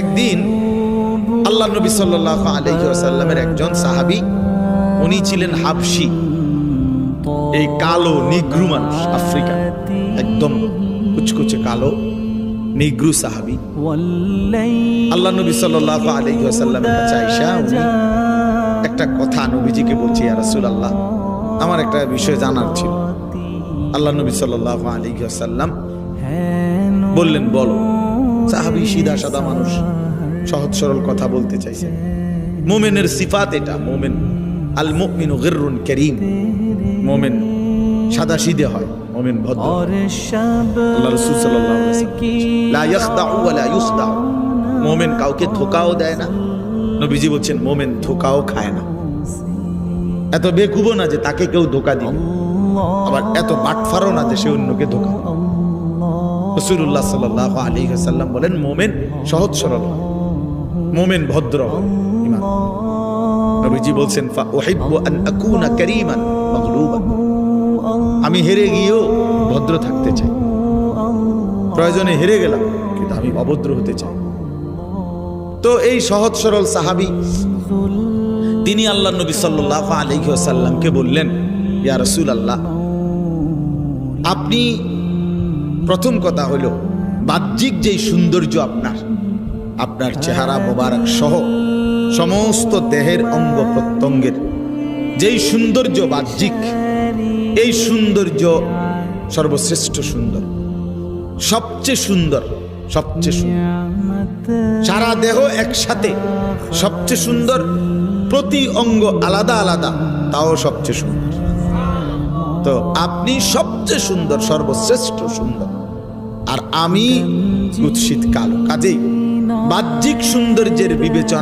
একদিন আল্লাহ নবী সাল্লাল্লাহু আলাইহি ওয়াসাল্লামের একজন সাহাবী, উনি ছিলেন হাবশি, এই কালো নিগ্রু মানুষ, আফ্রিকা, একদম কুচকুচে কালো নিগ্রু সাহাবী। আল্লাহ নবী সাল্লাল্লাহু আলাইহি ওয়াসাল্লামের কাছে আয়েশা উনি একটা কথা নবীজিকে বলছে, ইয়া রাসূলুল্লাহ, আমার একটা বিষয় জানার ছিল। আল্লাহ নবী সাল্লাল্লাহু আলাইহি ওয়াসাল্লাম বললেন, বলো। সাহাবী সিধা সাদা মানুষ, সহজ সরল কথা বলতে চাইছে। মুমিনের সিফাত এটা, মুমিন আল মুমিনু গিররুন কারীম, মুমিন সাদা সিধে হয়, মুমিন ভদ্র। আল্লাহ রাসূল সাল্লাল্লাহু আলাইহি ওয়াসাল্লাম লা ইয়াখদাউ ওয়া লা ইউখদাউ, মুমিন কাউকে ধোঁকাও দেয় না। নবীজি বলছেন মুমিন ধোঁকাও খায় না, এত বেকুবও না যে তাকে কেউ ধোঁকা দিবে, আবার এত বাটফারও না যে সে অন্যকে ধোঁকা দিবে। রাসূলুল্লাহ সাল্লাল্লাহু আলাইহি ওয়াসাল্লাম বলেন মুমিন সহজ সরল হয়, মুমিন ভদ্র হয়। ঈমান নবীজি বলছেন ফা উহিব্বু আন আকুনা কারীমান মাগলুবান, আমি হেরে গিয়েও ভদ্র থাকতে চাই, প্রয়োজনে হেরে গেলাম কিন্তু আমি অভদ্র হতে চাই। তো এই সহজ সরল সাহাবী তিনি আল্লাহ নবী সাল্লাল্লাহু আলাইহি ওয়াসাল্লামকে বললেন, ইয়া রাসূলুল্লাহ, আপনি প্রথম কথা হলো বাহ্যিক যেই সৌন্দর্য আপনার চেহারা মোবারক সহ সমস্ত দেহের অঙ্গ প্রত্যঙ্গের যেই সৌন্দর্য বাহ্যিক, এই সৌন্দর্য সর্বশ্রেষ্ঠ সুন্দর, সবচেয়ে সুন্দর, সবচেয়ে সুন্দর। সারা দেহ একসাথে সবচেয়ে সুন্দর, প্রতি অঙ্গ আলাদা আলাদা তাও সবচেয়ে সুন্দর। তো আপনি সবচেয়ে সুন্দর, সর্বশ্রেষ্ঠ সুন্দর, আর আমি কুৎসিত কালো। কাজেই বাহ্যিক সৌন্দর্যের বিবেচনা